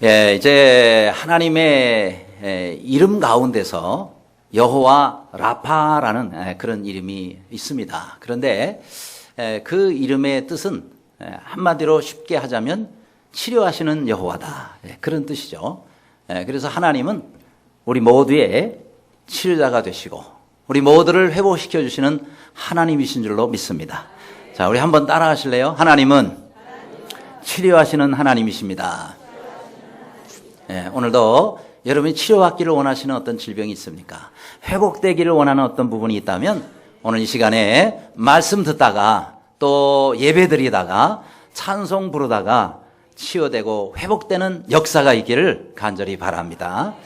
이제 하나님의 이름 가운데서 여호와 라파라는 그런 이름이 있습니다. 그런데 그 이름의 뜻은 한마디로 쉽게 하자면 치료하시는 여호와다, 그런 뜻이죠. 그래서 하나님은 우리 모두의 치료자가 되시고 우리 모두를 회복시켜 주시는 하나님이신 줄로 믿습니다. 자, 우리 한번 따라 하실래요? 하나님은 치료하시는 하나님이십니다. 오늘도 여러분이 치료받기를 원하시는 어떤 질병이 있습니까? 회복되기를 원하는 어떤 부분이 있다면 오늘 이 시간에 말씀 듣다가 또 예배 드리다가 찬송 부르다가 치유되고 회복되는 역사가 있기를 간절히 바랍니다.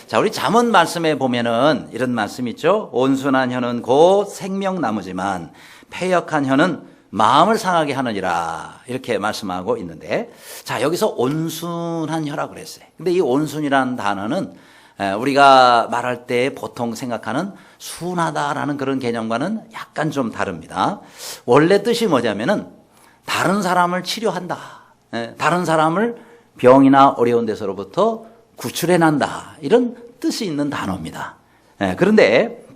자, 우리 잠언 말씀에 보면은 이런 말씀이 있죠. 온순한 혀는 곧 생명나무지만 패역한 혀는 마음을 상하게 하느니라, 이렇게 말씀하고 있는데, 자, 여기서 온순한 혀라고 그랬어요. 근데 이 온순이라는 단어는 우리가 말할 때 보통 생각하는 순하다라는 그런 개념과는 약간 좀 다릅니다. 원래 뜻이 뭐냐면은 다른 사람을 치료한다, 다른 사람을 병이나 어려운 데서로부터 구출해낸다, 이런 뜻이 있는 단어입니다. 그런데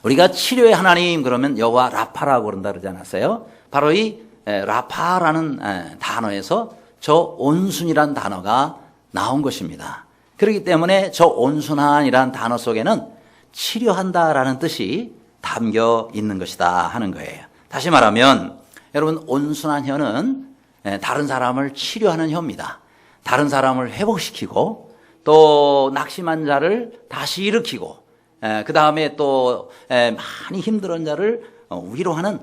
우리가 치료의 하나님 그러면 여호와 라파라고 그런다 그러지 않았어요? 바로 이 라파라는 단어에서 저 온순이란 단어가 나온 것입니다. 그렇기 때문에 저 온순한이라는 단어 속에는 치료한다라는 뜻이 담겨 있는 것이다 하는 거예요. 다시 말하면 여러분, 온순한 혀는 다른 사람을 치료하는 혀입니다. 다른 사람을 회복시키고 또 낙심한 자를 다시 일으키고 그 다음에 또 많이 힘들은 자를 위로하는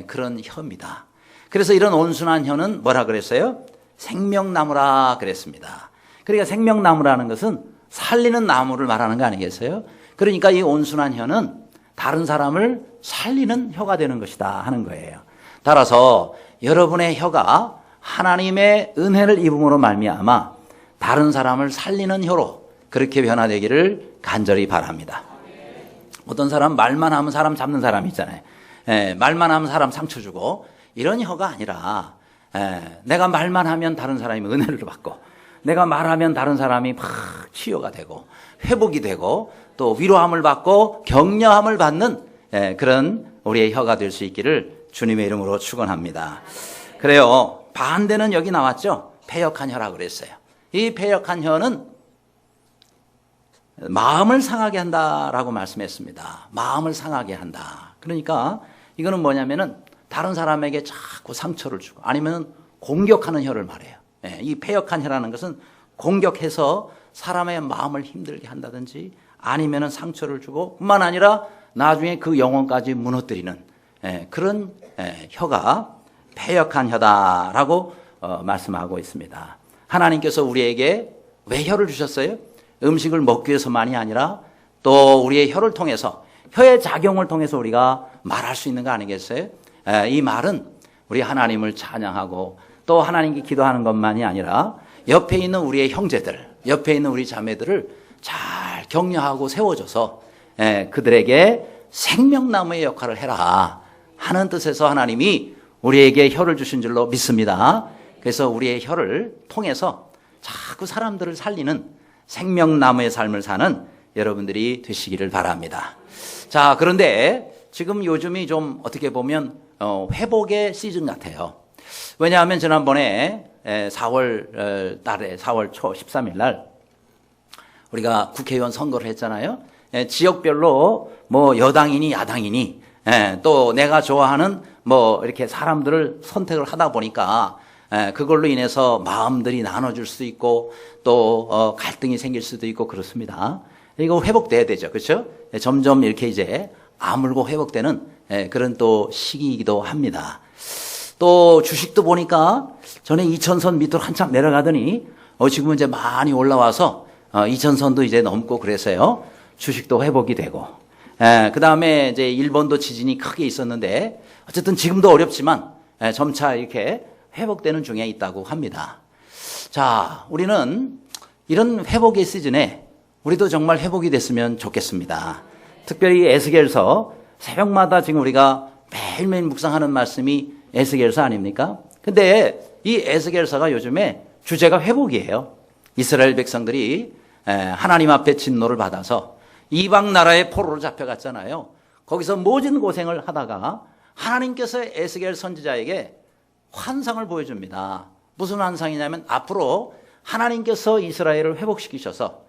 그런 혀입니다. 그래서 이런 온순한 혀는 뭐라 그랬어요? 생명나무라 그랬습니다. 그러니까 생명나무라는 것은 살리는 나무를 말하는 거 아니겠어요? 그러니까 이 온순한 혀는 다른 사람을 살리는 혀가 되는 것이다 하는 거예요. 따라서 여러분의 혀가 하나님의 은혜를 입음으로 말미암아 다른 사람을 살리는 혀로 그렇게 변화되기를 간절히 바랍니다. 어떤 사람 말만 하면 사람 잡는 사람이 있잖아요. 말만 하면 사람 상처 주고, 이런 혀가 아니라 내가 말만 하면 다른 사람이 은혜를 받고, 내가 말하면 다른 사람이 막 치유가 되고 회복이 되고 또 위로함을 받고 격려함을 받는 그런 우리의 혀가 될 수 있기를 주님의 이름으로 축원합니다. 그래요. 반대는 여기 나왔죠. 패역한 혀라고 그랬어요. 이 패역한 혀는 마음을 상하게 한다라고 말씀했습니다. 마음을 상하게 한다. 그러니까 이거는 뭐냐면은 다른 사람에게 자꾸 상처를 주고 아니면 공격하는 혀를 말해요. 이 패역한 혀라는 것은 공격해서 사람의 마음을 힘들게 한다든지 아니면은 상처를 주고 뿐만 아니라 나중에 그 영혼까지 무너뜨리는 그런 혀가 패역한 혀다라고 말씀하고 있습니다. 하나님께서 우리에게 왜 혀를 주셨어요? 음식을 먹기 위해서만이 아니라 또 우리의 혀를 통해서, 혀의 작용을 통해서 우리가 말할 수 있는 거 아니겠어요? 이 말은 우리 하나님을 찬양하고 또 하나님께 기도하는 것만이 아니라 옆에 있는 우리의 형제들, 옆에 있는 우리 자매들을 잘 격려하고 세워줘서 그들에게 생명나무의 역할을 해라 하는 뜻에서 하나님이 우리에게 혀를 주신 줄로 믿습니다. 그래서 우리의 혀를 통해서 자꾸 사람들을 살리는 생명나무의 삶을 사는 여러분들이 되시기를 바랍니다. 자, 그런데 지금 요즘이 좀 어떻게 보면 회복의 시즌 같아요. 왜냐하면 지난번에 4월 달에 4월 초 13일 날 우리가 국회의원 선거를 했잖아요. 지역별로 뭐 여당이니 야당이니 또 내가 좋아하는 뭐 이렇게 사람들을 선택을 하다 보니까 그걸로 인해서 마음들이 나눠질 수도 있고 또 갈등이 생길 수도 있고 그렇습니다. 이거 회복돼야 되죠. 그렇죠? 점점 이렇게 이제 아물고 회복되는 그런 또 시기이기도 합니다. 또 주식도 보니까 전에 2000선 밑으로 한참 내려가더니 지금은 이제 많이 올라와서 2000선도 이제 넘고 그래서요. 주식도 회복이 되고 그 다음에 이제 일본도 지진이 크게 있었는데 어쨌든 지금도 어렵지만 점차 이렇게 회복되는 중에 있다고 합니다. 자, 우리는 이런 회복의 시즌에 우리도 정말 회복이 됐으면 좋겠습니다. 특별히 에스겔서 새벽마다 지금 우리가 매일매일 묵상하는 말씀이 에스겔서 아닙니까? 근데 이 에스겔서가 요즘에 주제가 회복이에요. 이스라엘 백성들이 하나님 앞에 진노를 받아서 이방 나라의 포로로 잡혀갔잖아요. 거기서 모진 고생을 하다가 하나님께서 에스겔 선지자에게 환상을 보여줍니다. 무슨 환상이냐면 앞으로 하나님께서 이스라엘을 회복시키셔서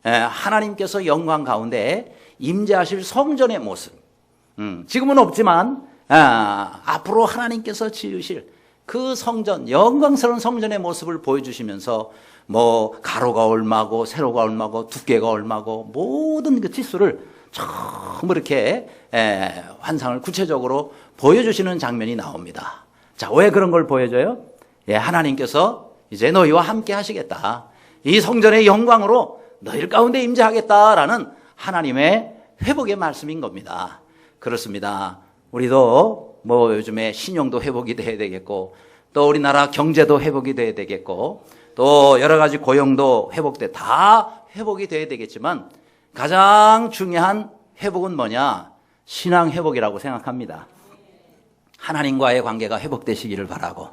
하나님께서 영광 가운데 임재하실 성전의 모습, 지금은 없지만 앞으로 하나님께서 지으실 그 성전, 영광스러운 성전의 모습을 보여주시면서 뭐 가로가 얼마고 세로가 얼마고 두께가 얼마고 모든 그 치수를 전부 이렇게 환상을 구체적으로 보여주시는 장면이 나옵니다. 자, 왜 그런 걸 보여줘요? 하나님께서 이제 너희와 함께 하시겠다. 이 성전의 영광으로 너희 가운데 임재하겠다라는 하나님의 회복의 말씀인 겁니다. 그렇습니다. 우리도 뭐 요즘에 신용도 회복이 돼야 되겠고, 또 우리나라 경제도 회복이 돼야 되겠고, 또 여러 가지 고용도 다 회복이 돼야 되겠지만 가장 중요한 회복은 뭐냐? 신앙 회복이라고 생각합니다. 하나님과의 관계가 회복되시기를 바라고,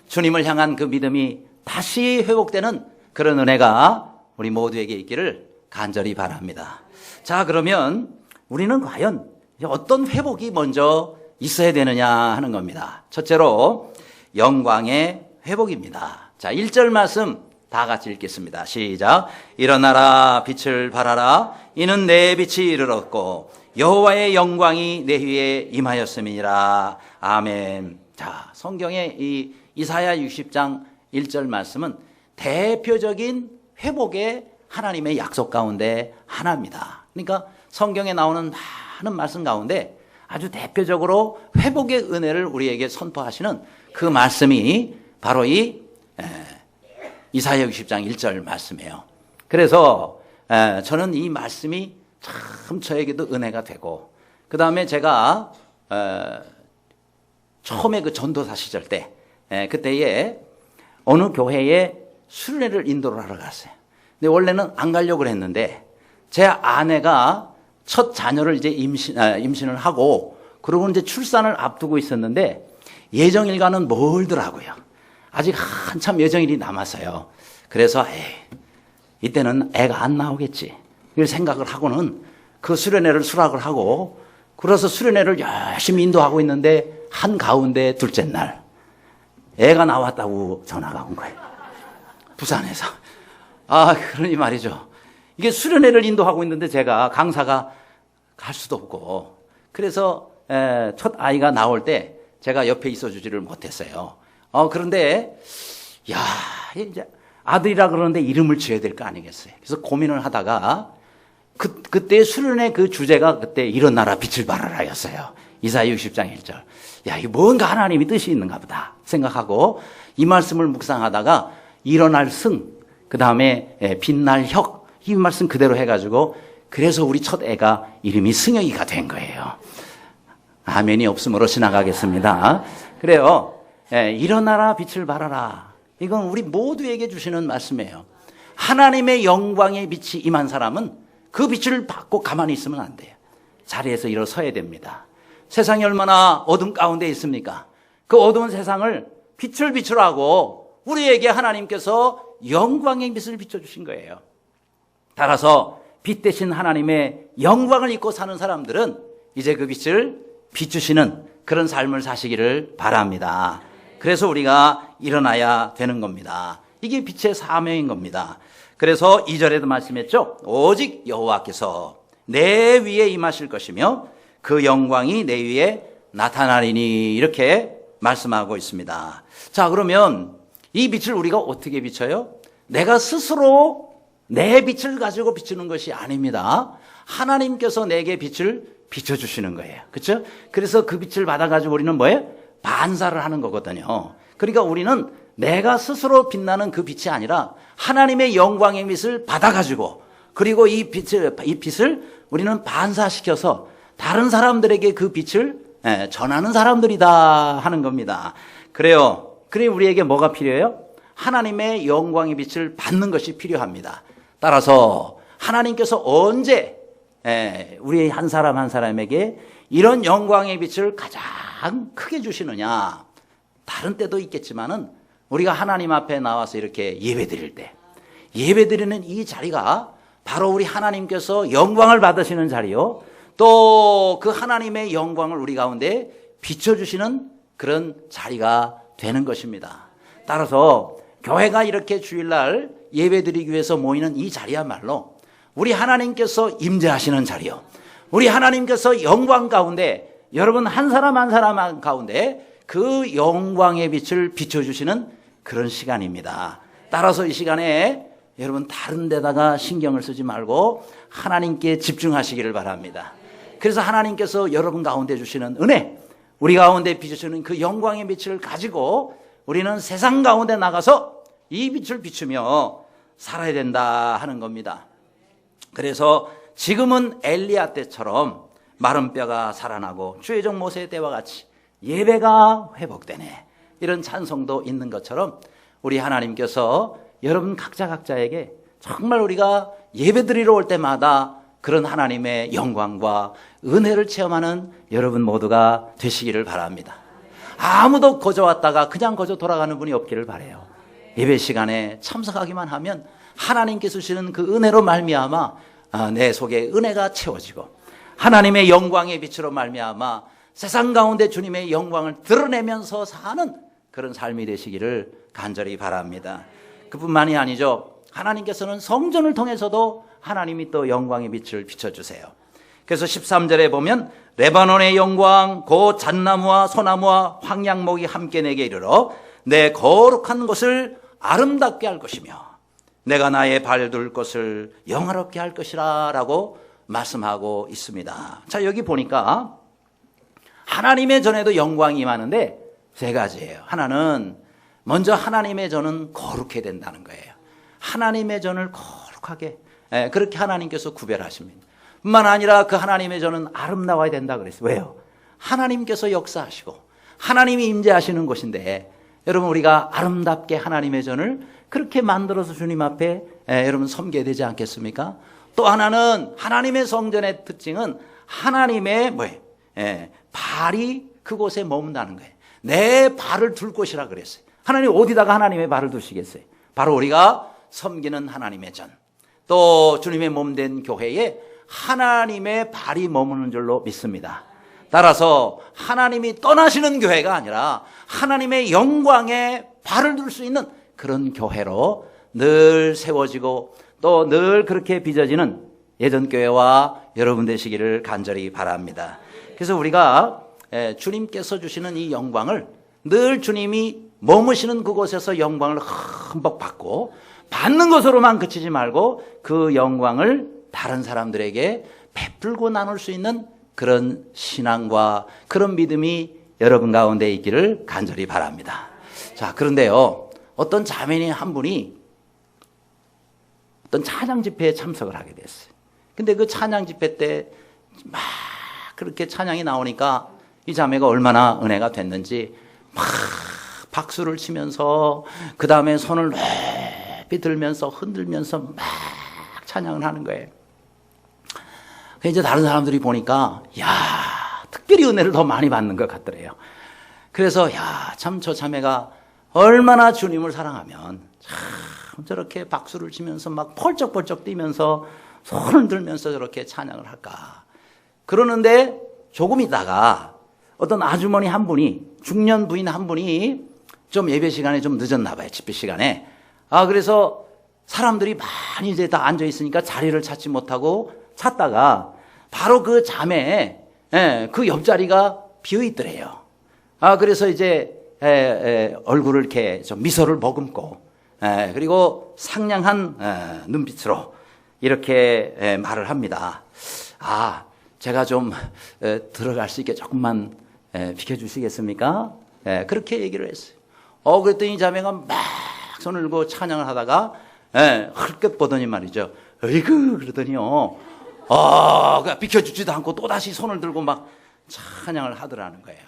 주님을 향한 그 믿음이 다시 회복되는 그런 은혜가 우리 모두에게 있기를 간절히 바랍니다. 자, 그러면 우리는 과연 어떤 회복이 먼저 있어야 되느냐 하는 겁니다. 첫째로 영광의 회복입니다. 자, 1절 말씀 다 같이 읽겠습니다. 시작. 일어나라, 빛을 발하라. 이는 내 빛이 이르렀고 여호와의 영광이 내 위에 임하였음이니라. 아멘. 자, 성경의 이 이사야 60장 1절 말씀은 대표적인 회복의 하나님의 약속 가운데 하나입니다. 그러니까 성경에 나오는 많은 말씀 가운데 아주 대표적으로 회복의 은혜를 우리에게 선포하시는 그 말씀이 바로 이 이사야 60장 1절 말씀이에요. 그래서 저는 이 말씀이 참 저에게도 은혜가 되고, 그 다음에 제가 처음에 그 전도사 시절 때 그때에 어느 교회에 수련회를 인도를 하러 갔어요. 근데 원래는 안 가려고 했는데 제 아내가 첫 자녀를 이제 임신을 하고, 그러고 이제 출산을 앞두고 있었는데 예정일과는 멀더라고요. 아직 한참 예정일이 남았어요. 그래서 이때는 애가 안 나오겠지 이걸 생각을 하고는 그 수련회를 수락을 하고, 그래서 수련회를 열심히 인도하고 있는데 한가운데 둘째 날 애가 나왔다고 전화가 온 거예요. 부산에서. 그러니 말이죠. 이게 수련회를 인도하고 있는데 제가 강사가 갈 수도 없고, 그래서 첫 아이가 나올 때 제가 옆에 있어주지를 못했어요. 그런데 이제 아들이라 그러는데 이름을 지어야 될 거 아니겠어요. 그래서 고민을 하다가 그때 수련회 그 주제가 그때 일어나라 빛을 발하라였어요. 이사야 60장 1절. 이게 뭔가 하나님이 뜻이 있는가 보다 생각하고 이 말씀을 묵상하다가 일어날 승, 그 다음에 빛날 혁, 이 말씀 그대로 해가지고, 그래서 우리 첫 애가 이름이 승혁이가 된 거예요. 아멘이 없으므로 지나가겠습니다. 그래요. 일어나라 빛을 발하라. 이건 우리 모두에게 주시는 말씀이에요. 하나님의 영광의 빛이 임한 사람은 그 빛을 받고 가만히 있으면 안 돼요. 자리에서 일어서야 됩니다. 세상이 얼마나 어둠 가운데 있습니까? 그 어두운 세상을 빛을 비추라고 우리에게 하나님께서 영광의 빛을 비춰주신 거예요. 따라서 빛 대신 하나님의 영광을 입고 사는 사람들은 이제 그 빛을 비추시는 그런 삶을 사시기를 바랍니다. 그래서 우리가 일어나야 되는 겁니다. 이게 빛의 사명인 겁니다. 그래서 2절에도 말씀했죠. 오직 여호와께서 내 위에 임하실 것이며 그 영광이 내 위에 나타나리니, 이렇게 말씀하고 있습니다. 자, 그러면 이 빛을 우리가 어떻게 비춰요? 내가 스스로 내 빛을 가지고 비추는 것이 아닙니다. 하나님께서 내게 빛을 비춰주시는 거예요. 그렇죠? 그래서 그 빛을 받아가지고 우리는 뭐예요? 반사를 하는 거거든요. 그러니까 우리는 내가 스스로 빛나는 그 빛이 아니라 하나님의 영광의 빛을 받아가지고, 그리고 이 빛을 우리는 반사시켜서 다른 사람들에게 그 빛을 전하는 사람들이다 하는 겁니다. 그래요. 그래 우리에게 뭐가 필요해요? 하나님의 영광의 빛을 받는 것이 필요합니다. 따라서 하나님께서 언제 우리 한 사람 한 사람에게 이런 영광의 빛을 가장 크게 주시느냐? 다른 때도 있겠지만은 우리가 하나님 앞에 나와서 이렇게 예배 드릴 때, 예배드리는 이 자리가 바로 우리 하나님께서 영광을 받으시는 자리요, 또 그 하나님의 영광을 우리 가운데 비춰주시는 그런 자리가 되는 것입니다. 따라서 교회가 이렇게 주일날 예배드리기 위해서 모이는 이 자리야말로 우리 하나님께서 임재하시는 자리요, 우리 하나님께서 영광 가운데 여러분 한 사람 한 사람 가운데 그 영광의 빛을 비춰주시는 그런 시간입니다. 따라서 이 시간에 여러분 다른 데다가 신경을 쓰지 말고 하나님께 집중하시기를 바랍니다. 그래서 하나님께서 여러분 가운데 주시는 은혜, 우리 가운데 비추시는 그 영광의 빛을 가지고 우리는 세상 가운데 나가서 이 빛을 비추며 살아야 된다 하는 겁니다. 그래서 지금은 엘리야 때처럼 마른 뼈가 살아나고 주의종 모세 때와 같이 예배가 회복되네, 이런 찬송도 있는 것처럼 우리 하나님께서 여러분 각자에게 정말 우리가 예배드리러 올 때마다 그런 하나님의 영광과 은혜를 체험하는 여러분 모두가 되시기를 바랍니다. 아무도 거저 왔다가 그냥 거저 돌아가는 분이 없기를 바라요. 예배 시간에 참석하기만 하면 하나님께서 주시는 그 은혜로 말미암아 내 속에 은혜가 채워지고 하나님의 영광의 빛으로 말미암아 세상 가운데 주님의 영광을 드러내면서 사는 그런 삶이 되시기를 간절히 바랍니다. 그뿐만이 아니죠. 하나님께서는 성전을 통해서도 하나님이 또 영광의 빛을 비춰주세요. 그래서 13절에 보면 레바논의 영광 곧 잣나무와 소나무와 황양목이 함께 내게 이르러 내 거룩한 곳을 아름답게 할 것이며 내가 나의 발 둘 곳을 영화롭게 할 것이라 라고 말씀하고 있습니다. 자, 여기 보니까 하나님의 전에도 영광이 임하는데 세 가지예요. 하나는 먼저 하나님의 전은 거룩해야 된다는 거예요. 하나님의 전을 거룩하게, 그렇게 하나님께서 구별하십니다. 뿐만 아니라 그 하나님의 전은 아름다워야 된다 그랬어요. 왜요? 하나님께서 역사하시고 하나님이 임재하시는 곳인데 여러분 우리가 아름답게 하나님의 전을 그렇게 만들어서 주님 앞에 여러분 섬겨야 되지 않겠습니까? 또 하나는 하나님의 성전의 특징은 하나님의 발이 그곳에 머문다는 거예요. 내 발을 둘 곳이라 그랬어요. 하나님 어디다가 하나님의 발을 두시겠어요? 바로 우리가 섬기는 하나님의 전, 또 주님의 몸된 교회에 하나님의 발이 머무는 줄로 믿습니다. 따라서 하나님이 떠나시는 교회가 아니라 하나님의 영광에 발을 둘 수 있는 그런 교회로 늘 세워지고 또 늘 그렇게 빚어지는 예전 교회와 여러분 되시기를 간절히 바랍니다. 그래서 우리가 주님께서 주시는 이 영광을 늘 주님이 머무시는 그곳에서 영광을 흠뻑 받고 받는 것으로만 그치지 말고 그 영광을 다른 사람들에게 베풀고 나눌 수 있는 그런 신앙과 그런 믿음이 여러분 가운데 있기를 간절히 바랍니다. 자, 그런데요, 어떤 자매님 한 분이 어떤 찬양 집회에 참석을 하게 됐어요. 근데 그 찬양 집회 때 막 그렇게 찬양이 나오니까 이 자매가 얼마나 은혜가 됐는지 막 박수를 치면서 그 다음에 손을 높이 들면서 흔들면서 막 찬양을 하는 거예요. 이제 다른 사람들이 보니까 야, 특별히 은혜를 더 많이 받는 것 같더래요. 그래서 야, 참 저 자매가 얼마나 주님을 사랑하면 참 저렇게 박수를 치면서 막 펄쩍펄쩍 뛰면서 손을 들면서 저렇게 찬양을 할까. 그러는데 조금 있다가 어떤 아주머니 한 분이, 중년 부인 한 분이 좀 예배 시간에 좀 늦었나 봐요. 집회 시간에. 그래서 사람들이 많이 이제 다 앉아 있으니까 자리를 찾지 못하고 찾다가 바로 그 자매의 그 옆자리가 비어 있더래요. 그래서 이제 얼굴을 이렇게 좀 미소를 머금고 그리고 상냥한 눈빛으로 이렇게 말을 합니다. 제가 좀 들어갈 수 있게 조금만 비켜주시겠습니까? 그렇게 얘기를 했어요. 그랬더니 자매가 막 손을 들고 찬양을 하다가 흘끗 보더니 말이죠. 어이구 그러더니요. 비켜주지도 않고 또다시 손을 들고 막 찬양을 하더라는 거예요.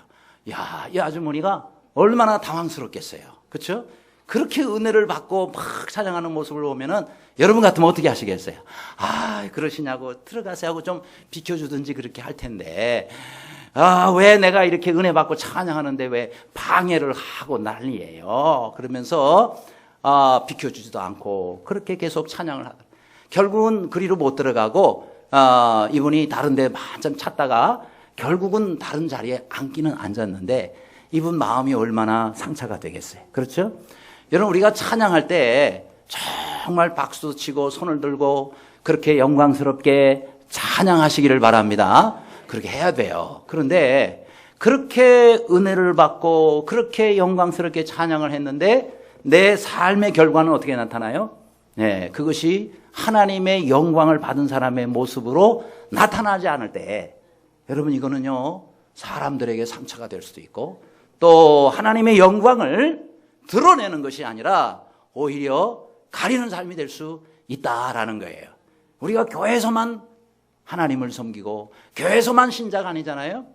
야, 이 아주머니가 얼마나 당황스럽겠어요. 그렇죠? 그렇게 은혜를 받고 막 찬양하는 모습을 보면은 여러분 같으면 어떻게 하시겠어요? 그러시냐고 들어가세요 하고 좀 비켜주든지 그렇게 할 텐데 왜 내가 이렇게 은혜 받고 찬양하는데 왜 방해를 하고 난리예요. 그러면서 비켜주지도 않고 그렇게 계속 찬양을 하더라. 결국은 그리로 못 들어가고 이분이 다른 데 한참 찾다가 결국은 다른 자리에 앉기는 앉았는데 이분 마음이 얼마나 상처가 되겠어요. 그렇죠? 여러분, 우리가 찬양할 때 정말 박수 치고 손을 들고 그렇게 영광스럽게 찬양하시기를 바랍니다. 그렇게 해야 돼요. 그런데 그렇게 은혜를 받고 그렇게 영광스럽게 찬양을 했는데 내 삶의 결과는 어떻게 나타나요? 네, 그것이 하나님의 영광을 받은 사람의 모습으로 나타나지 않을 때, 여러분, 이거는요 사람들에게 상처가 될 수도 있고 또 하나님의 영광을 드러내는 것이 아니라 오히려 가리는 삶이 될 수 있다라는 거예요. 우리가 교회에서만 하나님을 섬기고 교회에서만 신자가 아니잖아요.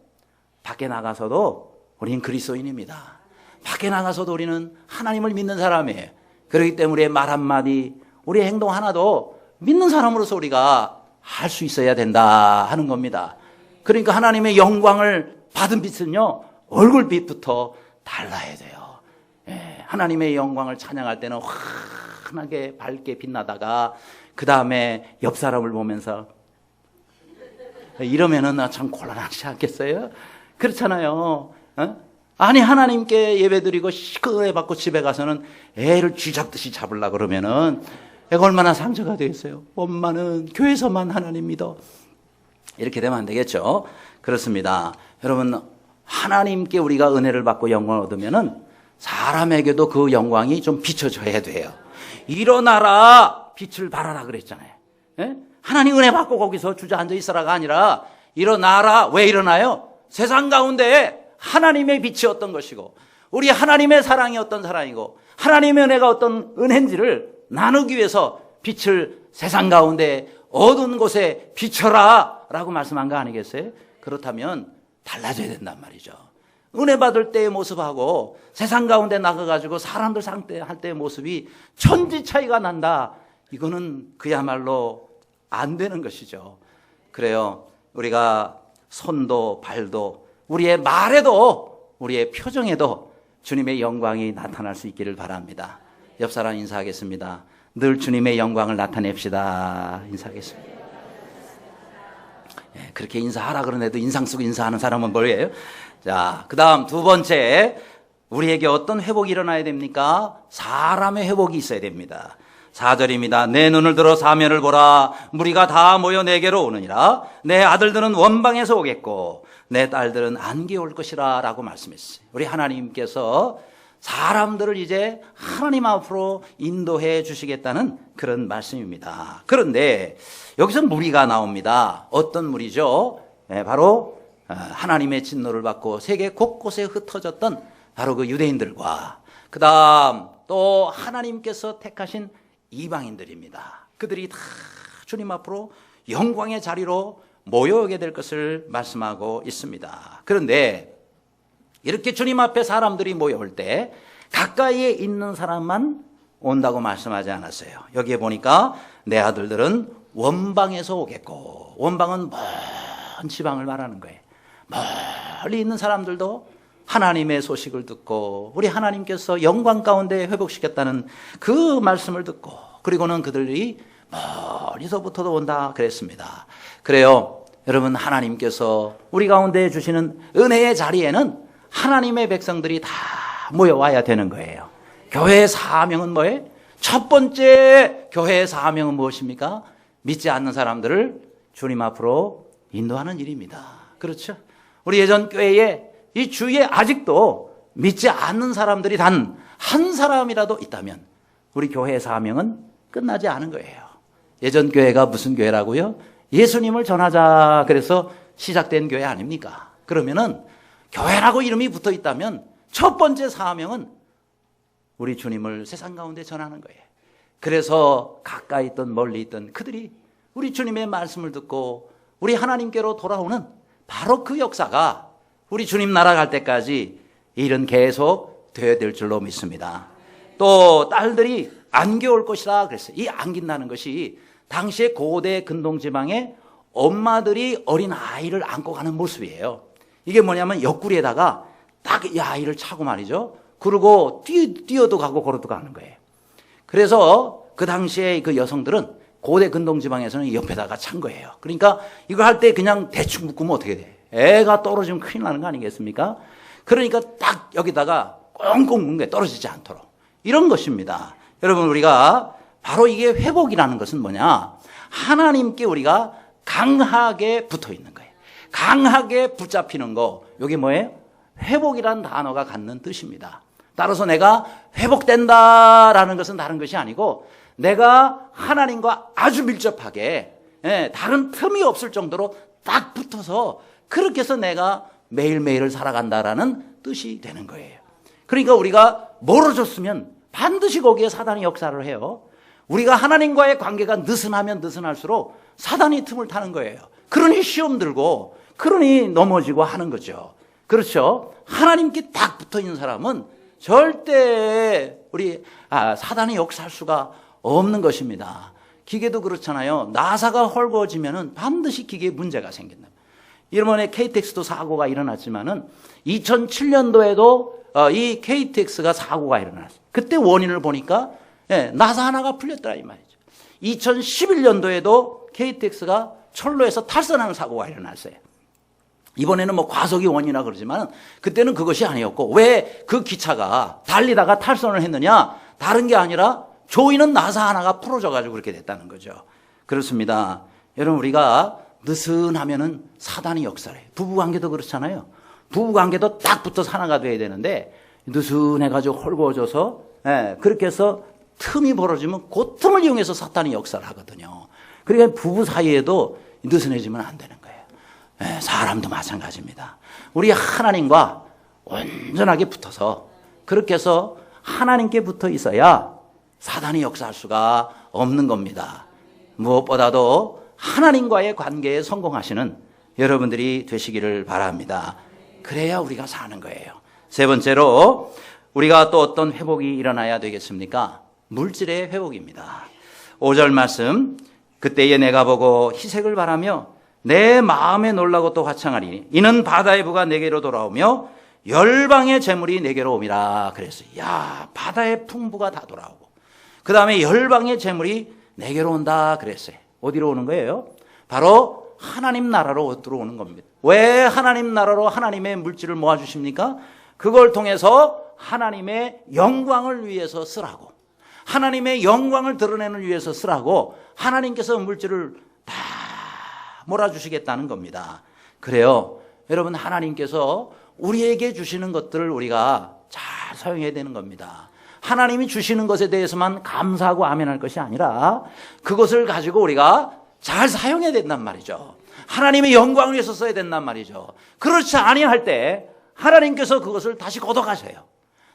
밖에 나가서도 우리는 그리스도인입니다. 밖에 나가서도 우리는 하나님을 믿는 사람이에요. 그렇기 때문에 우리의 말 한마디, 우리의 행동 하나도 믿는 사람으로서 우리가 할 수 있어야 된다 하는 겁니다. 그러니까 하나님의 영광을 받은 빛은요 얼굴빛부터 달라야 돼요. 하나님의 영광을 찬양할 때는 환하게 밝게 빛나다가 그 다음에 옆 사람을 보면서 이러면은 참 곤란하지 않겠어요? 그렇잖아요. 아니, 하나님께 예배드리고 시끄러워 받고 집에 가서는 애를 쥐잡듯이 잡으려고 그러면은 애가 얼마나 상처가 되겠어요? 엄마는 교회에서만 하나님 믿어. 이렇게 되면 안 되겠죠? 그렇습니다. 여러분, 하나님께 우리가 은혜를 받고 영광을 얻으면은 사람에게도 그 영광이 좀 비춰져야 돼요. 일어나라, 빛을 발하라 그랬잖아요. 예? 하나님 은혜 받고 거기서 주저앉아 있어라가 아니라 일어나라. 왜 일어나요? 세상 가운데 하나님의 빛이 어떤 것이고 우리 하나님의 사랑이 어떤 사랑이고 하나님의 은혜가 어떤 은혜인지를 나누기 위해서 빛을 세상 가운데 어두운 곳에 비춰라 라고 말씀한 거 아니겠어요? 그렇다면 달라져야 된단 말이죠. 은혜 받을 때의 모습하고 세상 가운데 나가가지고 사람들 상대할 때의 모습이 천지 차이가 난다. 이거는 그야말로 안 되는 것이죠. 그래요. 우리가 손도 발도 우리의 말에도 우리의 표정에도 주님의 영광이 나타날 수 있기를 바랍니다. 옆 사람 인사하겠습니다. 늘 주님의 영광을 나타냅시다. 인사하겠습니다. 예, 그렇게 인사하라 그러는데도 인상 쓰고 인사하는 사람은 뭐예요? 자, 그 다음 두 번째, 우리에게 어떤 회복이 일어나야 됩니까? 사람의 회복이 있어야 됩니다. 4절입니다. 내 눈을 들어 사면을 보라. 무리가 다 모여 내게로 오느니라. 내 아들들은 원방에서 오겠고 내 딸들은 안개 올 것이라 라고 말씀했어요. 우리 하나님께서 사람들을 이제 하나님 앞으로 인도해 주시겠다는 그런 말씀입니다. 그런데 여기서 무리가 나옵니다. 어떤 무리죠? 네, 바로 하나님의 진노를 받고 세계 곳곳에 흩어졌던 바로 그 유대인들과 그 다음 또 하나님께서 택하신 이방인들입니다. 그들이 다 주님 앞으로 영광의 자리로 모여오게 될 것을 말씀하고 있습니다. 그런데 이렇게 주님 앞에 사람들이 모여올 때 가까이에 있는 사람만 온다고 말씀하지 않았어요. 여기에 보니까 내 아들들은 원방에서 오겠고, 원방은 먼 지방을 말하는 거예요. 멀리 있는 사람들도 하나님의 소식을 듣고 우리 하나님께서 영광 가운데 회복시켰다는 그 말씀을 듣고 그리고는 그들이 멀리서부터도 온다 그랬습니다. 그래요. 여러분, 하나님께서 우리 가운데 주시는 은혜의 자리에는 하나님의 백성들이 다 모여와야 되는 거예요. 교회의 사명은 뭐예요? 첫 번째 교회의 사명은 무엇입니까? 믿지 않는 사람들을 주님 앞으로 인도하는 일입니다. 그렇죠? 우리 예전 교회에 이 주위에 아직도 믿지 않는 사람들이 단 한 사람이라도 있다면 우리 교회의 사명은 끝나지 않은 거예요. 예전 교회가 무슨 교회라고요? 예수님을 전하자 그래서 시작된 교회 아닙니까? 그러면은 교회라고 이름이 붙어 있다면 첫 번째 사명은 우리 주님을 세상 가운데 전하는 거예요. 그래서 가까이 있든 멀리 있든 그들이 우리 주님의 말씀을 듣고 우리 하나님께로 돌아오는 바로 그 역사가 우리 주님 나라 갈 때까지 일은 계속 되어야 될 줄로 믿습니다. 또 딸들이 안개 올 것이라 그랬어요. 이 안긴다는 것이 당시에 고대 근동지방에 엄마들이 어린 아이를 안고 가는 모습이에요. 이게 뭐냐면 옆구리에다가 딱 이 아이를 차고 말이죠. 그리고 뛰어도 가고 걸어도 가는 거예요. 그래서 그 당시에 그 여성들은 고대 근동지방에서는 옆에다가 찬 거예요. 그러니까 이거 할 때 그냥 대충 묶으면 어떻게 돼? 애가 떨어지면 큰일 나는 거 아니겠습니까? 그러니까 딱 여기다가 꽁꽁 묶은 게 떨어지지 않도록. 이런 것입니다. 여러분, 우리가 바로 이게 회복이라는 것은 뭐냐? 하나님께 우리가 강하게 붙어 있는 거예요. 강하게 붙잡히는 거. 이게 뭐예요? 회복이라는 단어가 갖는 뜻입니다. 따라서 내가 회복된다라는 것은 다른 것이 아니고 내가 하나님과 아주 밀접하게 다른 틈이 없을 정도로 딱 붙어서 그렇게 해서 내가 매일매일을 살아간다라는 뜻이 되는 거예요. 그러니까 우리가 멀어졌으면 반드시 거기에 사단이 역사를 해요. 우리가 하나님과의 관계가 느슨하면 느슨할수록 사단이 틈을 타는 거예요. 그러니 시험 들고 그러니 넘어지고 하는 거죠. 그렇죠? 하나님께 딱 붙어 있는 사람은 절대 사단이 역사할 수가 없는 것입니다. 기계도 그렇잖아요. 나사가 헐거워지면은 반드시 기계에 문제가 생긴다. 이번에 KTX도 사고가 일어났지만은 2007년도에도 이 KTX가 사고가 일어났어요. 그때 원인을 보니까 나사 하나가 풀렸더라 이 말이죠. 2011년도에도 KTX가 철로에서 탈선하는 사고가 일어났어요. 이번에는 뭐 과속이 원인이라 그러지만 그때는 그것이 아니었고 왜 그 기차가 달리다가 탈선을 했느냐? 다른 게 아니라 조이는 나사 하나가 풀어져 가지고 그렇게 됐다는 거죠. 그렇습니다. 여러분, 우리가 느슨하면은 사단이 역사를 해요. 부부관계도 그렇잖아요. 부부관계도 딱 붙어서 하나가 돼야 되는데 느슨해가지고 헐거워져서 그렇게 해서 틈이 벌어지면 그 틈을 이용해서 사탄이 역사를 하거든요. 그러니까 부부 사이에도 느슨해지면 안 되는 거예요. 사람도 마찬가지입니다. 우리 하나님과 온전하게 붙어서 그렇게 해서 하나님께 붙어 있어야 사단이 역사할 수가 없는 겁니다. 무엇보다도 하나님과의 관계에 성공하시는 여러분들이 되시기를 바랍니다. 그래야 우리가 사는 거예요. 세 번째로 우리가 또 어떤 회복이 일어나야 되겠습니까? 물질의 회복입니다. 5절 말씀, 그때에 내가 보고 희색을 바라며 내 마음에 놀라고 또 화창하리니 이는 바다의 부가 내게로 돌아오며 열방의 재물이 내게로 오미라 그랬어요. 야, 바다의 풍부가 다 돌아오고 그 다음에 열방의 재물이 내게로 온다 그랬어요. 어디로 오는 거예요? 바로 하나님 나라로 들어오는 겁니다. 왜 하나님 나라로 하나님의 물질을 모아주십니까? 그걸 통해서 하나님의 영광을 위해서 쓰라고, 하나님의 영광을 드러내는 위해서 쓰라고 하나님께서 물질을 다 몰아주시겠다는 겁니다. 그래요. 여러분, 하나님께서 우리에게 주시는 것들을 우리가 잘 사용해야 되는 겁니다. 하나님이 주시는 것에 대해서만 감사하고 아멘할 것이 아니라 그것을 가지고 우리가 잘 사용해야 된단 말이죠. 하나님의 영광을 위해서 써야 된단 말이죠. 그렇지 아니할 때 하나님께서 그것을 다시 걷어가세요.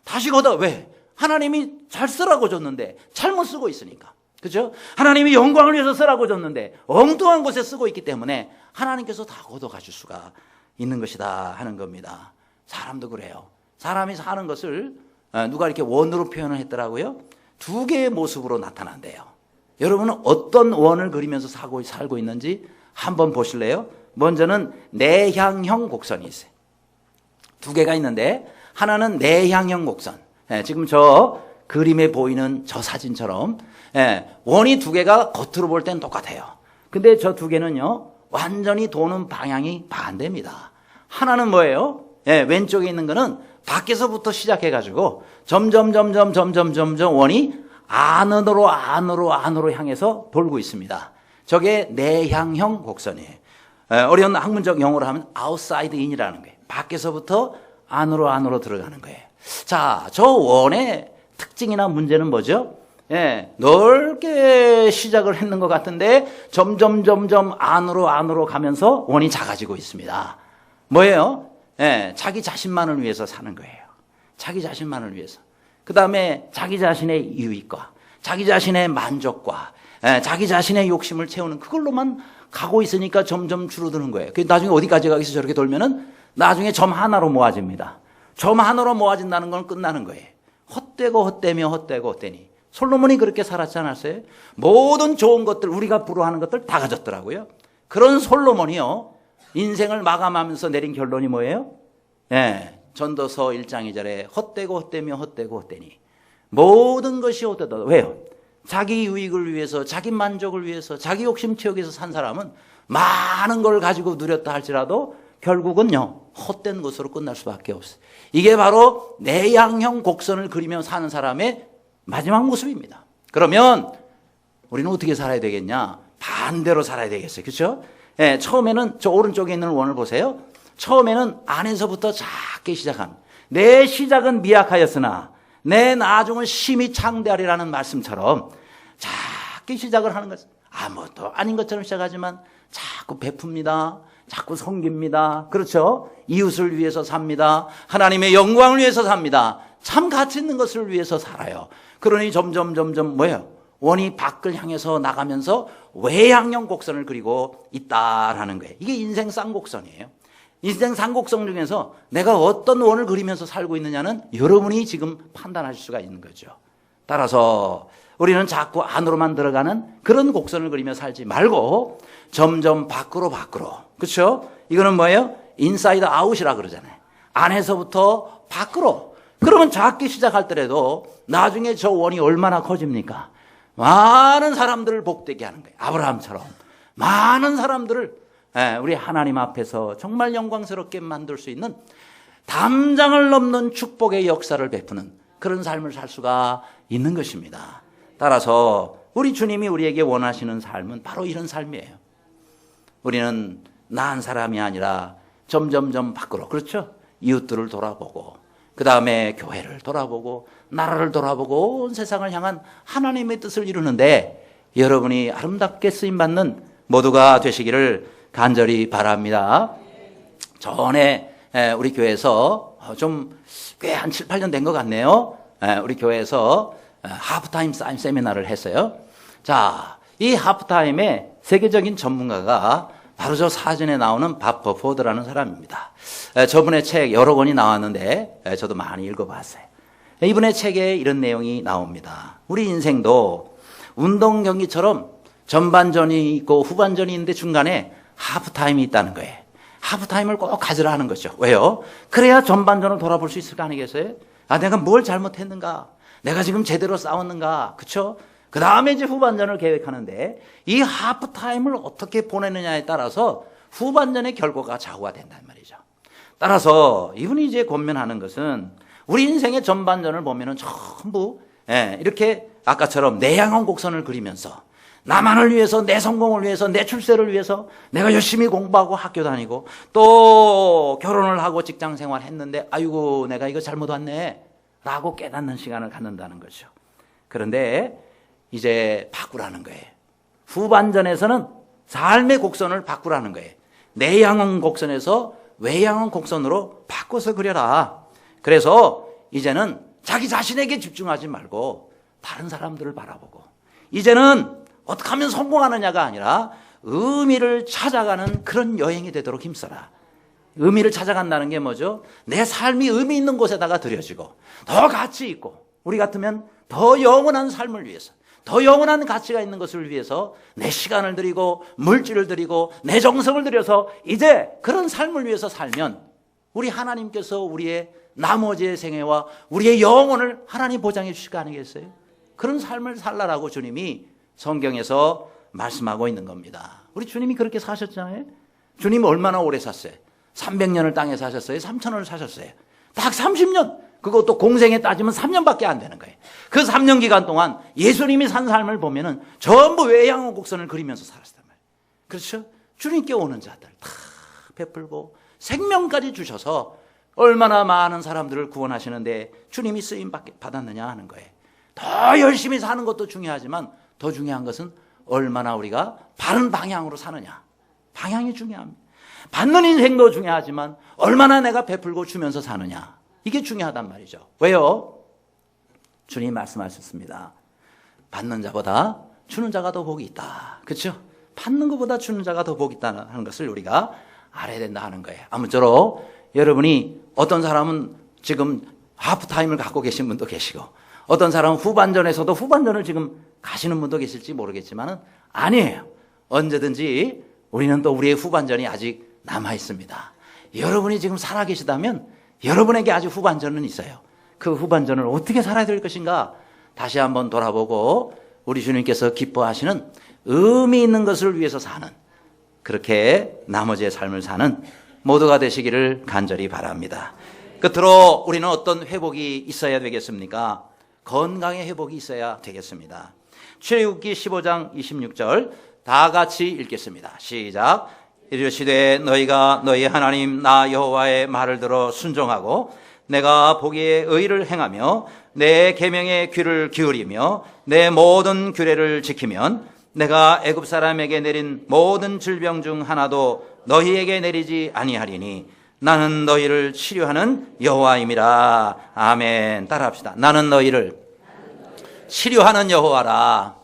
다시 왜? 하나님이 잘 쓰라고 줬는데 잘못 쓰고 있으니까. 그죠? 하나님이 영광을 위해서 쓰라고 줬는데 엉뚱한 곳에 쓰고 있기 때문에 하나님께서 다 걷어가 줄 수가 있는 것이다 하는 겁니다. 사람도 그래요. 사람이 사는 것을 누가 이렇게 원으로 표현을 했더라고요. 두 개의 모습으로 나타난대요. 여러분은 어떤 원을 그리면서 살고 있는지 한번 보실래요? 먼저는 내향형 곡선이 있어요. 두 개가 있는데 하나는 내향형 곡선. 지금 저 그림에 보이는 저 사진처럼 원이 두 개가 겉으로 볼 땐 똑같아요. 근데 저 두 개는요 완전히 도는 방향이 반대입니다. 하나는 뭐예요? 왼쪽에 있는 거는 밖에서부터 시작해가지고 점점 원이 안으로 향해서 돌고 있습니다. 저게 내향형 곡선이에요. 어려운 학문적 용어로 하면 outside in이라는 거예요. 밖에서부터 안으로 들어가는 거예요. 자, 저 원의 특징이나 문제는 뭐죠? 넓게 시작을 했는 것 같은데 점점 안으로 가면서 원이 작아지고 있습니다. 뭐예요? 자기 자신만을 위해서 사는 거예요. 자기 자신만을 위해서. 그 다음에 자기 자신의 유익과 자기 자신의 만족과 자기 자신의 욕심을 채우는 그걸로만 가고 있으니까 점점 줄어드는 거예요. 나중에 어디까지 가겠어? 저렇게 돌면은 나중에 점 하나로 모아집니다. 점 하나로 모아진다는 건 끝나는 거예요. 헛되니. 솔로몬이 그렇게 살았지 않았어요? 모든 좋은 것들, 우리가 부러워하는 것들 다 가졌더라고요. 그런 솔로몬이요, 인생을 마감하면서 내린 결론이 뭐예요? 전도서 1장 2절에 헛되니 모든 것이 헛되다. 왜요? 자기 유익을 위해서, 자기 만족을 위해서, 자기 욕심 채우기 위해서 산 사람은 많은 걸 가지고 누렸다 할지라도 결국은요, 헛된 것으로 끝날 수밖에 없어요. 이게 바로 내향형 곡선을 그리며 사는 사람의 마지막 모습입니다. 그러면 우리는 어떻게 살아야 되겠냐? 반대로 살아야 되겠어요. 그렇죠? 예, 처음에는 저 오른쪽에 있는 원을 보세요. 처음에는 안에서부터 작게 시작한, 내 시작은 미약하였으나 내 나중은 심히 창대하리라는 말씀처럼 작게 시작을 하는 것은 아무것도 아닌 것처럼 시작하지만 자꾸 베풉니다. 자꾸 섬깁니다. 그렇죠? 이웃을 위해서 삽니다. 하나님의 영광을 위해서 삽니다. 참 가치 있는 것을 위해서 살아요. 그러니 점점 뭐예요? 원이 밖을 향해서 나가면서 외향형 곡선을 그리고 있다라는 거예요. 이게 인생 쌍곡선이에요. 인생 쌍곡선 중에서 내가 어떤 원을 그리면서 살고 있느냐는 여러분이 지금 판단하실 수가 있는 거죠. 따라서 우리는 자꾸 안으로만 들어가는 그런 곡선을 그리며 살지 말고 점점 밖으로. 그렇죠? 이거는 뭐예요? 인사이드 아웃이라 그러잖아요. 안에서부터 밖으로. 그러면 작게 시작할 때라도 나중에 저 원이 얼마나 커집니까? 많은 사람들을 복되게 하는 거예요. 아브라함처럼 많은 사람들을 우리 하나님 앞에서 정말 영광스럽게 만들 수 있는 담장을 넘는 축복의 역사를 베푸는 그런 삶을 살 수가 있는 것입니다. 따라서 우리 주님이 우리에게 원하시는 삶은 바로 이런 삶이에요. 우리는 나 한 사람이 아니라 점점 밖으로, 그렇죠? 이웃들을 돌아보고, 그 다음에 교회를 돌아보고, 나라를 돌아보고 온 세상을 향한 하나님의 뜻을 이루는데 여러분이 아름답게 쓰임받는 모두가 되시기를 간절히 바랍니다. 전에 우리 교회에서 좀 꽤 한 7, 8년 된 것 같네요. 우리 교회에서 하프타임 세미나를 했어요. 자, 이 하프타임에 세계적인 전문가가 바로 저 사진에 나오는 밥 버포드라는 사람입니다. 저분의 책 여러 권이 나왔는데 저도 많이 읽어봤어요. 이분의 책에 이런 내용이 나옵니다. 우리 인생도 운동 경기처럼 전반전이 있고 후반전이 있는데 중간에 하프타임이 있다는 거예요. 하프타임을 꼭 가지라 하는 거죠. 왜요? 그래야 전반전을 돌아볼 수 있을 거 아니겠어요? 아, 내가 뭘 잘못했는가? 내가 지금 제대로 싸웠는가? 그렇죠? 그 다음에 이제 후반전을 계획하는데 이 하프타임을 어떻게 보내느냐에 따라서 후반전의 결과가 좌우가 된단 말이죠. 따라서 이분이 이제 권면하는 것은 우리 인생의 전반전을 보면은 전부 이렇게 아까처럼 내향형 곡선을 그리면서 나만을 위해서, 내 성공을 위해서, 내 출세를 위해서 내가 열심히 공부하고 학교 다니고 또 결혼을 하고 직장 생활 했는데 아이고 내가 이거 잘못 왔네 라고 깨닫는 시간을 갖는다는 거죠. 그런데 이제 바꾸라는 거예요. 후반전에서는 삶의 곡선을 바꾸라는 거예요. 내향형 곡선에서 외향형 곡선으로 바꿔서 그려라. 그래서 이제는 자기 자신에게 집중하지 말고 다른 사람들을 바라보고 이제는 어떻게 하면 성공하느냐가 아니라 의미를 찾아가는 그런 여행이 되도록 힘써라. 의미를 찾아간다는 게 뭐죠? 내 삶이 의미 있는 곳에다가 들여지고 더 가치 있고 우리 같으면 더 영원한 삶을 위해서 더 영원한 가치가 있는 것을 위해서 내 시간을 들이고 물질을 들이고 내 정성을 들여서 이제 그런 삶을 위해서 살면 우리 하나님께서 우리의 나머지의 생애와 우리의 영혼을 하나님 보장해 주실 거 아니겠어요? 그런 삶을 살라라고 주님이 성경에서 말씀하고 있는 겁니다. 우리 주님이 그렇게 사셨잖아요. 주님이 얼마나 오래 사셨어요? 300년을 땅에 사셨어요? 3,000원을 사셨어요? 딱 30년. 그것도 공생에 따지면 3년밖에 안 되는 거예요. 그 3년 기간 동안 예수님이 산 삶을 보면은 전부 외향형 곡선을 그리면서 살았단 말이에요. 그렇죠? 주님께 오는 자들 다 베풀고 생명까지 주셔서 얼마나 많은 사람들을 구원하시는데 주님이 쓰임 받았느냐 하는 거예요. 더 열심히 사는 것도 중요하지만 더 중요한 것은 얼마나 우리가 바른 방향으로 사느냐. 방향이 중요합니다. 받는 인생도 중요하지만 얼마나 내가 베풀고 주면서 사느냐. 이게 중요하단 말이죠. 왜요? 주님 말씀하셨습니다. 받는 자보다 주는 자가 더 복이 있다. 그렇죠? 받는 것보다 주는 자가 더 복이 있다는 것을 우리가 알아야 된다 하는 거예요. 아무쪼록 여러분이 어떤 사람은 지금 하프타임을 갖고 계신 분도 계시고 어떤 사람은 후반전에서도 후반전을 지금 가시는 분도 계실지 모르겠지만 아니에요. 언제든지 우리는 또 우리의 후반전이 아직 남아 있습니다. 여러분이 지금 살아계시다면 여러분에게 아직 후반전은 있어요. 그 후반전을 어떻게 살아야 될 것인가 다시 한번 돌아보고 우리 주님께서 기뻐하시는 의미 있는 것을 위해서 사는, 그렇게 나머지의 삶을 사는 모두가 되시기를 간절히 바랍니다. 끝으로 우리는 어떤 회복이 있어야 되겠습니까? 건강의 회복이 있어야 되겠습니다. 출애굽기 15장 26절 다 같이 읽겠습니다. 시작. 이르시되 너희가 너희 하나님 나 여호와의 말을 들어 순종하고 내가 보기에 의를 행하며 내 계명에 귀를 기울이며 내 모든 규례를 지키면 내가 애굽 사람에게 내린 모든 질병 중 하나도 너희에게 내리지 아니하리니 나는 너희를 치료하는 여호와임이라. 아멘. 따라합시다. 나는 너희를 치료하는 여호와라.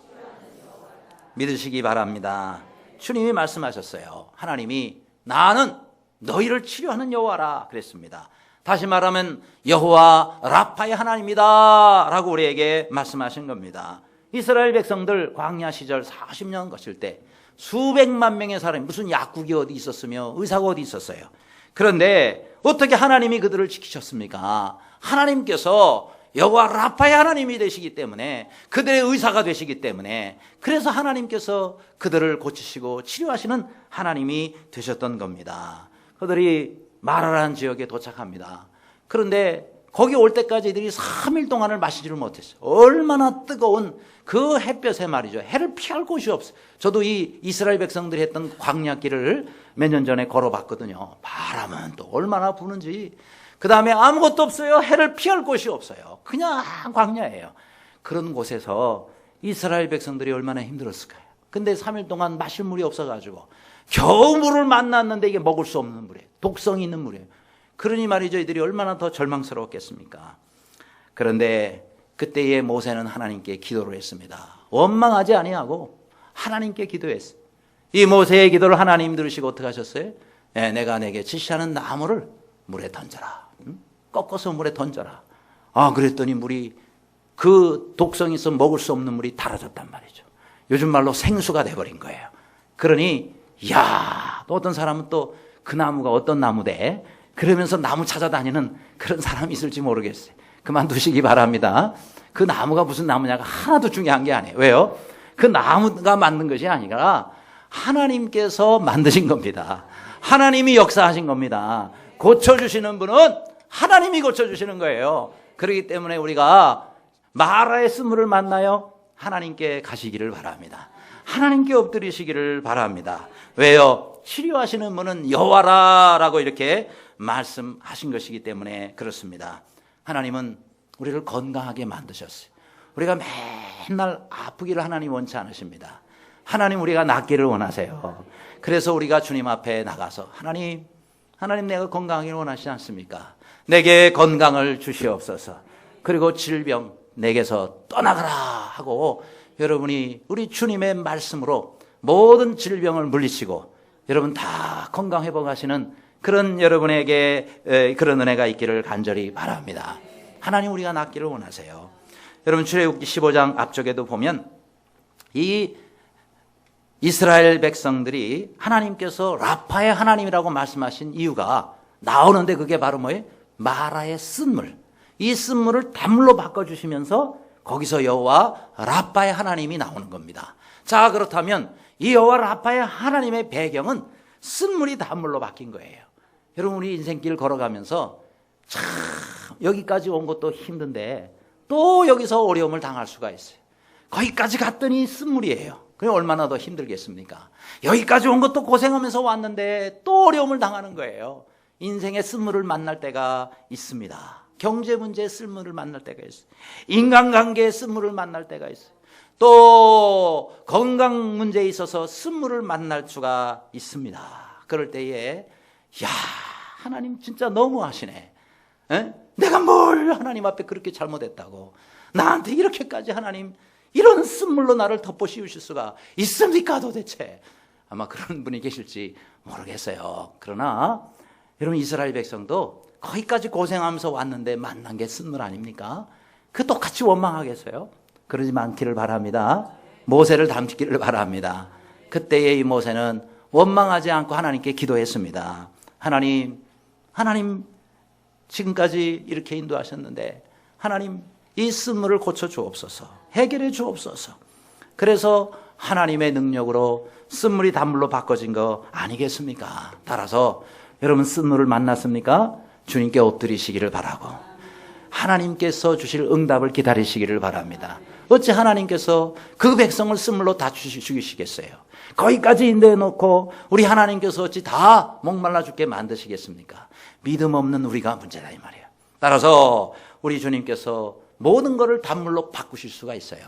믿으시기 바랍니다. 주님이 말씀하셨어요. 하나님이 나는 너희를 치료하는 여호와라 그랬습니다. 다시 말하면 여호와 라파의 하나님이다 라고 우리에게 말씀하신 겁니다. 이스라엘 백성들 광야 시절 40년 거칠 때 수백만 명의 사람이, 무슨 약국이 어디 있었으며 의사가 어디 있었어요. 그런데 어떻게 하나님이 그들을 지키셨습니까? 하나님께서 여호와 라파의 하나님이 되시기 때문에, 그들의 의사가 되시기 때문에, 그래서 하나님께서 그들을 고치시고 치료하시는 하나님이 되셨던 겁니다. 그들이 마라라는 지역에 도착합니다. 그런데 거기 올 때까지 이들이 3일 동안을 마시지를 못했어요. 얼마나 뜨거운 그 햇볕에 말이죠. 해를 피할 곳이 없어요. 저도 이 이스라엘 백성들이 했던 광야길을 몇 년 전에 걸어봤거든요. 바람은 또 얼마나 부는지. 그 다음에 아무것도 없어요. 해를 피할 곳이 없어요. 그냥 광야예요. 그런 곳에서 이스라엘 백성들이 얼마나 힘들었을까요? 근데 3일 동안 마실 물이 없어가지고 겨우 물을 만났는데 이게 먹을 수 없는 물이에요. 독성이 있는 물이에요. 그러니 말이죠, 이들이 얼마나 더 절망스러웠겠습니까? 그런데 그때의 모세는 하나님께 기도를 했습니다. 원망하지 아니하고 하나님께 기도했어요. 이 모세의 기도를 하나님 들으시고 어떻게 하셨어요? 내가 내게 지시하는 나무를 물에 던져라. 꺾어서 물에 던져라. 그랬더니 물이, 그 독성이 있어 먹을 수 없는 물이 달아졌단 말이죠. 요즘 말로 생수가 돼버린 거예요. 그러니 또 어떤 사람은 또 그 나무가 어떤 나무대? 그러면서 나무 찾아다니는 그런 사람이 있을지 모르겠어요. 그만두시기 바랍니다. 그 나무가 무슨 나무냐가 하나도 중요한 게 아니에요. 왜요? 그 나무가 만든 것이 아니라 하나님께서 만드신 겁니다. 하나님이 역사하신 겁니다. 고쳐주시는 분은 하나님이 고쳐주시는 거예요. 그렇기 때문에 우리가 마라의 쓴물을 만나요? 하나님께 가시기를 바랍니다. 하나님께 엎드리시기를 바랍니다. 왜요? 치료하시는 분은 여호와라라고 이렇게 말씀하신 것이기 때문에 그렇습니다. 하나님은 우리를 건강하게 만드셨어요. 우리가 맨날 아프기를 하나님 원치 않으십니다. 하나님 우리가 낫기를 원하세요. 그래서 우리가 주님 앞에 나가서 하나님 내가 건강하기를 원하시지 않습니까? 내게 건강을 주시옵소서. 그리고 질병 내게서 떠나가라 하고 여러분이 우리 주님의 말씀으로 모든 질병을 물리치고 여러분 다 건강 회복하시는 그런 여러분에게 그런 은혜가 있기를 간절히 바랍니다. 하나님 우리가 낫기를 원하세요. 여러분 출애굽기 15장 앞쪽에도 보면 이 이스라엘 백성들이 하나님께서 라파의 하나님이라고 말씀하신 이유가 나오는데 그게 바로 뭐예요? 마라의 쓴물. 이 쓴물을 단물로 바꿔주시면서 거기서 여호와 라파의 하나님이 나오는 겁니다. 자, 그렇다면 이 여호와 라파의 하나님의 배경은 쓴물이 단물로 바뀐 거예요. 여러분 우리 인생길 걸어가면서 참 여기까지 온 것도 힘든데 또 여기서 어려움을 당할 수가 있어요. 거기까지 갔더니 쓴물이에요. 그럼 얼마나 더 힘들겠습니까? 여기까지 온 것도 고생하면서 왔는데 또 어려움을 당하는 거예요. 인생의 쓴물을 만날 때가 있습니다. 경제 문제의 쓴물을 만날 때가 있어요. 인간관계의 쓴물을 만날 때가 있어요. 또 건강 문제에 있어서 쓴물을 만날 수가 있습니다. 그럴 때에 하나님 진짜 너무하시네. 내가 뭘 하나님 앞에 그렇게 잘못했다고, 나한테 이렇게까지 하나님 이런 쓴물로 나를 덮어 씌우실 수가 있습니까 도대체? 아마 그런 분이 계실지 모르겠어요. 그러나 여러분 이스라엘 백성도 거기까지 고생하면서 왔는데 만난 게 쓴물 아닙니까? 그 똑같이 원망하겠어요? 그러지 않기를 바랍니다. 모세를 닮기를 바랍니다. 그때의 이 모세는 원망하지 않고 하나님께 기도했습니다. 하나님 지금까지 이렇게 인도하셨는데 하나님 이 쓴물을 고쳐 주옵소서. 해결해 주옵소서. 그래서 하나님의 능력으로 쓴물이 단물로 바꿔진 거 아니겠습니까? 따라서 여러분 쓴물을 만났습니까? 주님께 엎드리시기를 바라고 하나님께서 주실 응답을 기다리시기를 바랍니다. 어찌 하나님께서 그 백성을 쓴물로 다 죽이시겠어요? 거기까지 인도해 놓고 우리 하나님께서 어찌 다 목말라 죽게 만드시겠습니까? 믿음 없는 우리가 문제다 이 말이에요. 따라서 우리 주님께서 모든 것을 단물로 바꾸실 수가 있어요.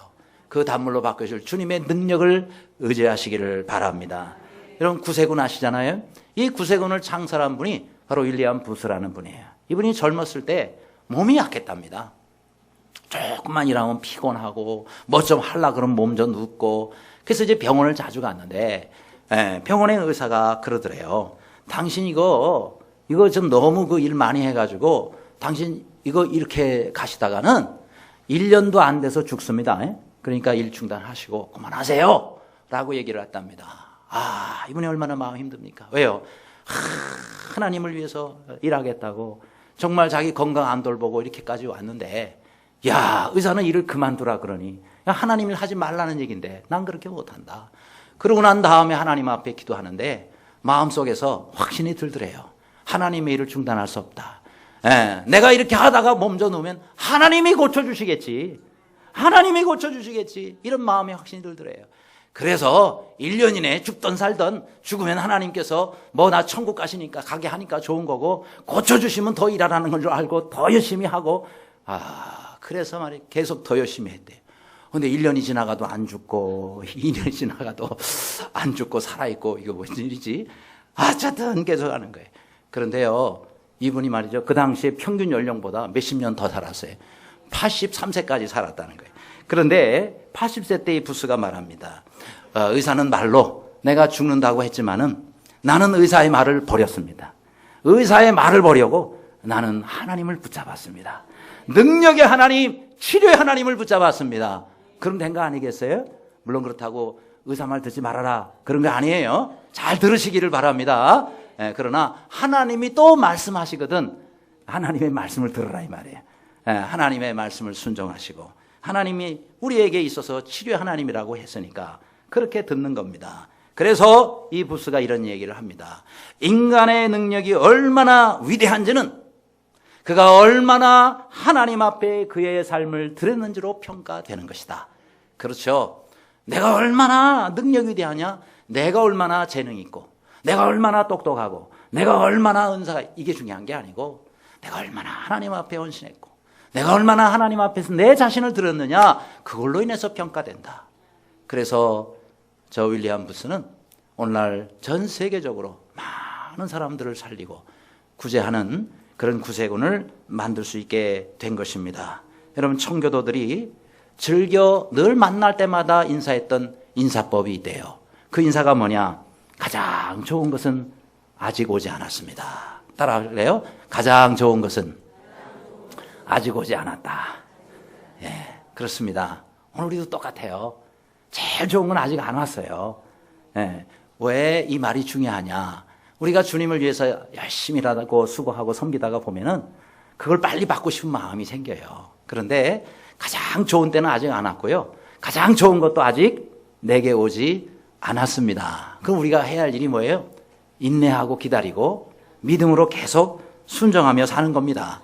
그 단물로 바꾸실 주님의 능력을 의지하시기를 바랍니다. 여러분 구세군 아시잖아요? 이 구세군을 창설한 분이 바로 윌리엄 부스라는 분이에요. 이분이 젊었을 때 몸이 약했답니다. 조금만 일하면 피곤하고 뭐 좀 하려 그러면 몸 좀 눕고 그래서 이제 병원을 자주 갔는데 병원의 의사가 그러더래요. 당신 이거 좀 너무 그 일 많이 해가지고 당신 이거 이렇게 가시다가는 1년도 안 돼서 죽습니다. 그러니까 일 중단하시고 그만하세요 라고 얘기를 했답니다. 아, 이분이 얼마나 마음이 힘듭니까? 왜요? 하나님을 위해서 일하겠다고 정말 자기 건강 안 돌보고 이렇게까지 왔는데 야, 의사는 일을 그만두라 그러니 야, 하나님 일 하지 말라는 얘기인데 난 그렇게 못한다. 그러고 난 다음에 하나님 앞에 기도하는데 마음속에서 확신이 들더래요. 하나님의 일을 중단할 수 없다. 내가 이렇게 하다가 몸져 놓으면 하나님이 고쳐주시겠지. 하나님이 고쳐주시겠지. 이런 마음에 확신이 들더래요. 그래서 1년 이내에 죽던 살던 죽으면 하나님께서 뭐 나 천국 가시니까 가게 하니까 좋은 거고 고쳐주시면 더 일하라는 걸 알고 더 열심히 하고 그래서 말이 계속 더 열심히 했대요. 근데 1년이 지나가도 안 죽고 2년이 지나가도 안 죽고 살아있고 이거 무슨 일이지? 어쨌든 계속 하는 거예요. 그런데요 이분이 말이죠 그 당시에 평균 연령보다 몇십 년 더 살았어요. 83세까지 살았다는 거예요. 그런데 80세 때 이 부스가 말합니다. 의사는 말로 내가 죽는다고 했지만은 나는 의사의 말을 버렸습니다. 의사의 말을 버리고 나는 하나님을 붙잡았습니다. 능력의 하나님, 치료의 하나님을 붙잡았습니다. 그럼 된 거 아니겠어요? 물론 그렇다고 의사 말 듣지 말아라 그런 거 아니에요. 잘 들으시기를 바랍니다. 그러나 하나님이 또 말씀하시거든 하나님의 말씀을 들으라 이 말이에요. 하나님의 말씀을 순종하시고 하나님이 우리에게 있어서 치료의 하나님이라고 했으니까 그렇게 듣는 겁니다. 그래서 이 부스가 이런 얘기를 합니다. 인간의 능력이 얼마나 위대한지는 그가 얼마나 하나님 앞에 그의 삶을 드렸는지로 평가되는 것이다. 그렇죠. 내가 얼마나 능력이 위대하냐? 내가 얼마나 재능이 있고 내가 얼마나 똑똑하고 내가 얼마나 은사가 이게 중요한 게 아니고 내가 얼마나 하나님 앞에 헌신했고 내가 얼마나 하나님 앞에서 내 자신을 드렸느냐 그걸로 인해서 평가된다. 그래서 저 윌리엄 부스는 오늘날 전 세계적으로 많은 사람들을 살리고 구제하는 그런 구세군을 만들 수 있게 된 것입니다. 여러분 청교도들이 즐겨 늘 만날 때마다 인사했던 인사법이 있대요. 그 인사가 뭐냐? 가장 좋은 것은 아직 오지 않았습니다. 따라할래요? 가장 좋은 것은 아직 오지 않았다. 예, 그렇습니다. 오늘 우리도 똑같아요. 제일 좋은 건 아직 안 왔어요. 예, 왜 이 말이 중요하냐? 우리가 주님을 위해서 열심히 일하고 수고하고 섬기다가 보면은 그걸 빨리 받고 싶은 마음이 생겨요. 그런데 가장 좋은 때는 아직 안 왔고요. 가장 좋은 것도 아직 내게 오지 않았습니다. 그럼 우리가 해야 할 일이 뭐예요? 인내하고 기다리고 믿음으로 계속 순종하며 사는 겁니다.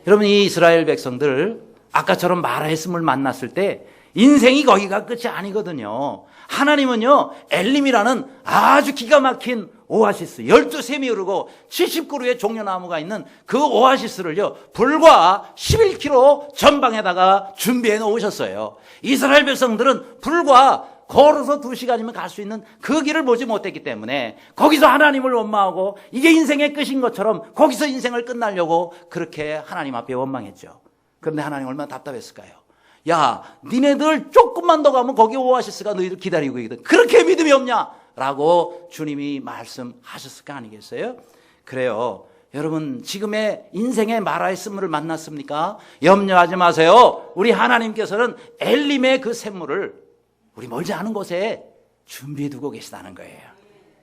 여러분 이 이스라엘 백성들 아까처럼 마라의 씀을 만났을 때 인생이 거기가 끝이 아니거든요. 하나님은요 엘림이라는 아주 기가 막힌 오아시스 12샘이 흐르고 70그루의 종려나무가 있는 그 오아시스를요 불과 11km 전방에다가 준비해 놓으셨어요. 이스라엘 백성들은 불과 걸어서 2시간이면 갈 수 있는 그 길을 보지 못했기 때문에 거기서 하나님을 원망하고 이게 인생의 끝인 것처럼 거기서 인생을 끝나려고 그렇게 하나님 앞에 원망했죠. 그런데 하나님 얼마나 답답했을까요? 야, 니네들 조금만 더 가면 거기 오아시스가 너희들 기다리고 있거든. 그렇게 믿음이 없냐? 라고 주님이 말씀하셨을 거 아니겠어요? 그래요. 여러분 지금의 인생의 마라의 씀물을 만났습니까? 염려하지 마세요. 우리 하나님께서는 엘림의 그 샘물을 우리 멀지 않은 곳에 준비해 두고 계시다는 거예요.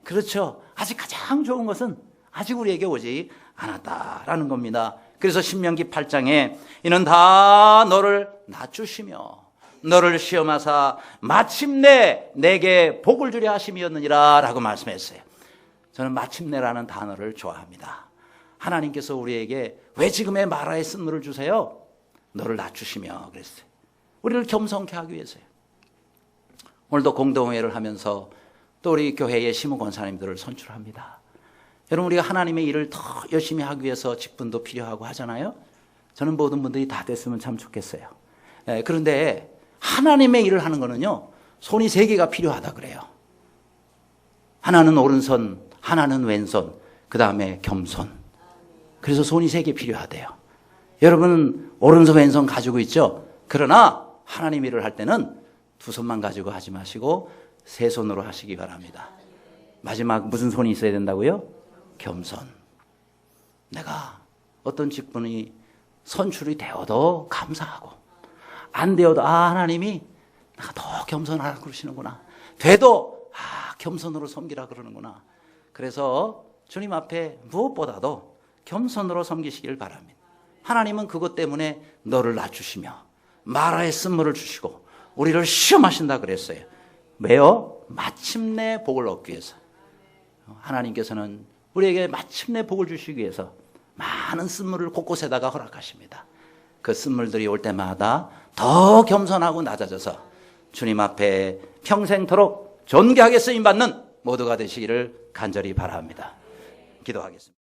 그렇죠. 아직 가장 좋은 것은 아직 우리에게 오지 않았다라는 겁니다. 그래서 신명기 8장에 이는 다 너를 낮추시며 너를 시험하사 마침내 내게 복을 주려 하심이었느니라 라고 말씀했어요. 저는 마침내라는 단어를 좋아합니다. 하나님께서 우리에게 왜 지금의 마라의 쓴물을 주세요? 너를 낮추시며 그랬어요. 우리를 겸손케 하기 위해서요. 오늘도 공동회를 하면서 또 우리 교회의 시무 권사님들을 선출합니다. 여러분, 우리가 하나님의 일을 더 열심히 하기 위해서 직분도 필요하고 하잖아요. 저는 모든 분들이 다 됐으면 참 좋겠어요. 그런데 하나님의 일을 하는 거는요, 손이 3개가 필요하다 그래요. 하나는 오른손, 하나는 왼손, 그 다음에 겸손. 그래서 손이 3개 필요하대요. 여러분 오른손 왼손 가지고 있죠? 그러나 하나님 일을 할 때는 2손만 가지고 하지 마시고 3손으로 하시기 바랍니다. 마지막 무슨 손이 있어야 된다고요? 겸손. 내가 어떤 직분이 선출이 되어도 감사하고 안 되어도 하나님이 내가 더 겸손하라 그러시는구나. 돼도 겸손으로 섬기라 그러는구나. 그래서 주님 앞에 무엇보다도 겸손으로 섬기시길 바랍니다. 하나님은 그것 때문에 너를 낮추시며 마라의 쓴물을 주시고 우리를 시험하신다 그랬어요. 왜요? 마침내 복을 얻기 위해서. 하나님께서는 우리에게 마침내 복을 주시기 위해서 많은 쓴물을 곳곳에다가 허락하십니다. 그 쓴물들이 올 때마다 더 겸손하고 낮아져서 주님 앞에 평생토록 존귀하게 쓰임받는 모두가 되시기를 간절히 바랍니다. 기도하겠습니다.